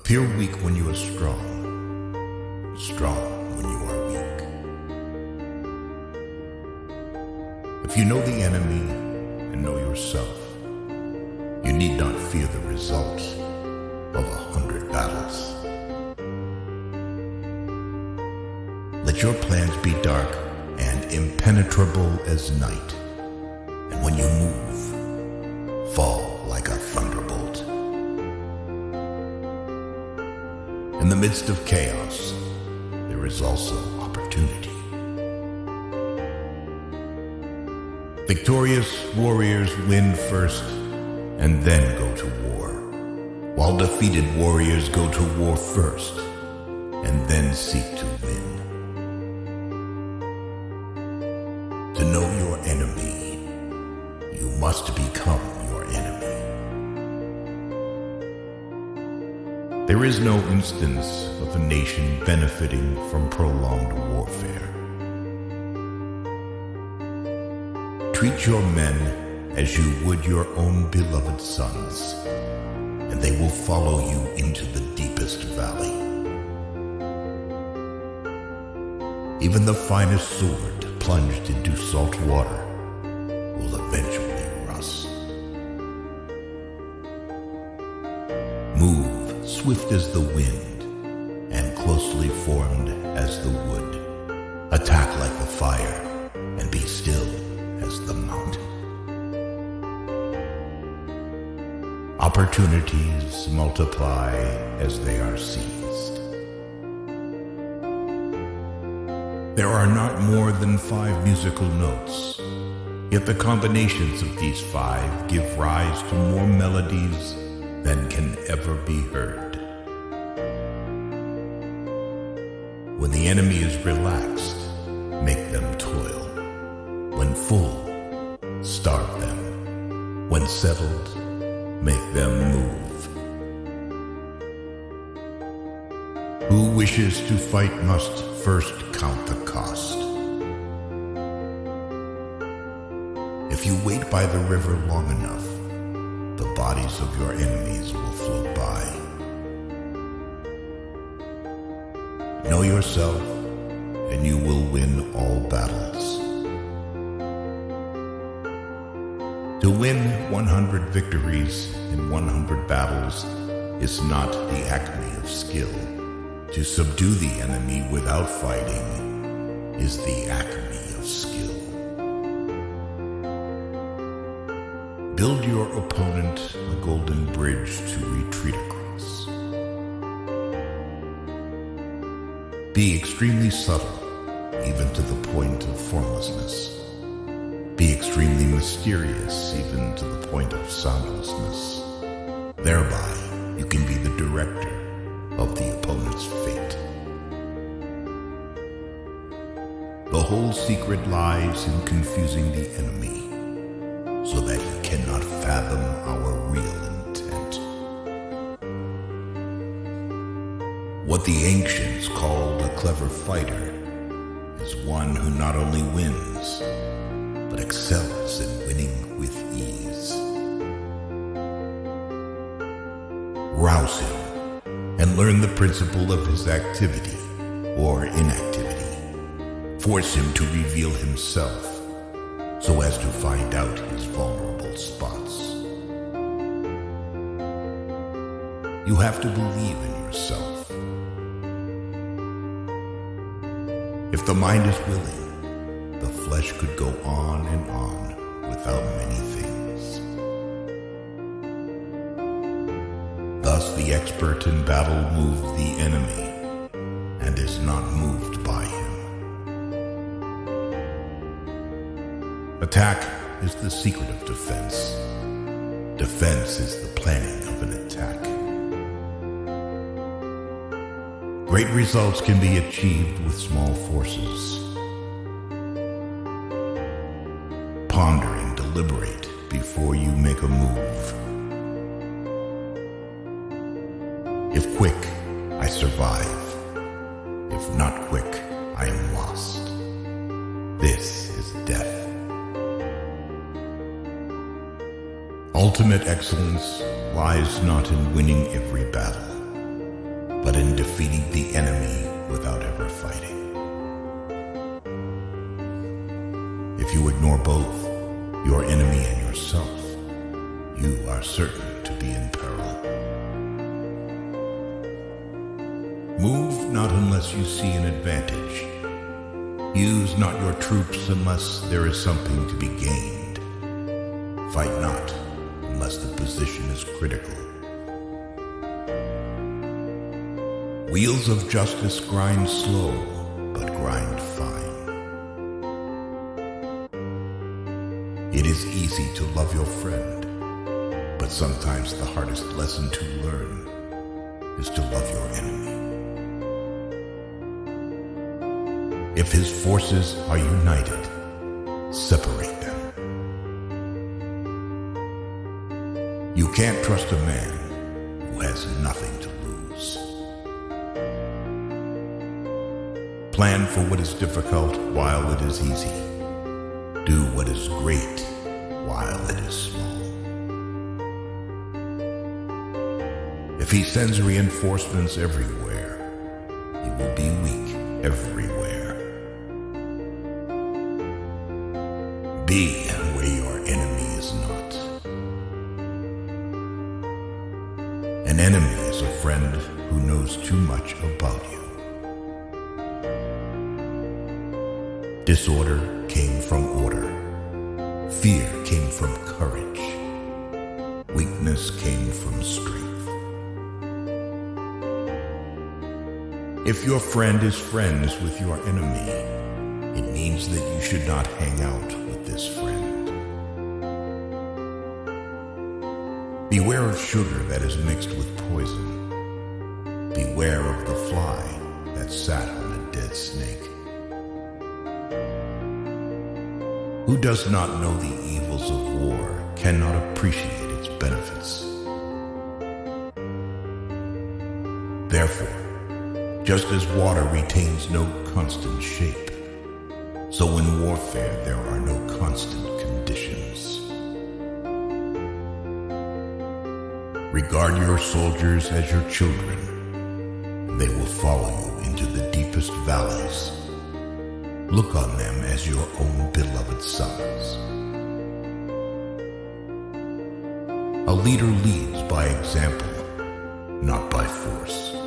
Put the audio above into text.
Appear weak when you are strong, strong when you are weak. If you know the enemy and know yourself, you need not fear the result of 100 battles. Let your plans be dark and impenetrable as night, and when you move, fall like a thunderbolt. In the midst of chaos, there is also opportunity. Victorious warriors win first and then go to war, while defeated warriors go to war first and then seek to win. To know your enemy, you must become your enemy. There is no instance of a nation benefiting from prolonged warfare. Treat your men as you would your own beloved sons, and they will follow you into the deepest valley. Even the finest sword plunged into salt water will eventually rust. Move swift as the wind and closely formed as the wood. Attack like the fire and be still as the mountain. Opportunities multiply as they are seized. There are not more than 5 musical notes, yet the combinations of these 5 give rise to more melodies than can ever be heard. When the enemy is relaxed, make them toil. When full, starve them. When settled, make them move. Who wishes to fight must first count the cost. If you wait by the river long enough, the bodies of your enemies will float by. Know yourself, and you will win all battles. To win 100 victories in 100 battles is not the acme of skill. To subdue the enemy without fighting is the acme of skill. Build your opponent a golden bridge to retreat across. Be extremely subtle, even to the point of formlessness. Be extremely mysterious, even to the point of soundlessness. Thereby, you can be the director of the opponent's fate. The whole secret lies in confusing the enemy, so that he cannot fathom our real intent. What the ancients called a clever fighter is one who not only wins, but excels in winning with ease. Rouse him and learn the principle of his activity or inactivity. Force him to reveal himself so as to find out his vulnerable spots. You have to believe in yourself. If the mind is willing, the flesh could go on and on without many things. Thus the expert in battle moves the enemy and is not moved by him. Attack is the secret of defense. Defense is the planning of an attack. Great results can be achieved with small forces. Ponder and deliberate before you make a move. If quick, I survive. If not quick, I am lost. This is death. Ultimate excellence lies not in winning every battle, in defeating the enemy without ever fighting. If you ignore both, your enemy and yourself, you are certain to be in peril. Move not unless you see an advantage. Use not your troops unless there is something to be gained. Fight not unless the position is critical. Wheels of justice grind slow, but grind fine. It is easy to love your friend, but sometimes the hardest lesson to learn is to love your enemy. If his forces are united, separate them. You can't trust a man who has nothing to lose. Plan for what is difficult while it is easy. Do what is great while it is small. If he sends reinforcements everywhere, he will be weak everywhere. Be where your enemy is not. An enemy is a friend who knows too much about you. Disorder came from order. Fear came from courage. Weakness came from strength. If your friend is friends with your enemy, it means that you should not hang out with this friend. Beware of sugar that is mixed with poison. Beware of the fly that sat on a dead snake. Who does not know the evils of war cannot appreciate its benefits. Therefore, just as water retains no constant shape, so in warfare there are no constant conditions. Regard your soldiers as your children, and they will follow you into the deepest valleys. Look on them as your own beloved sons. A leader leads by example, not by force.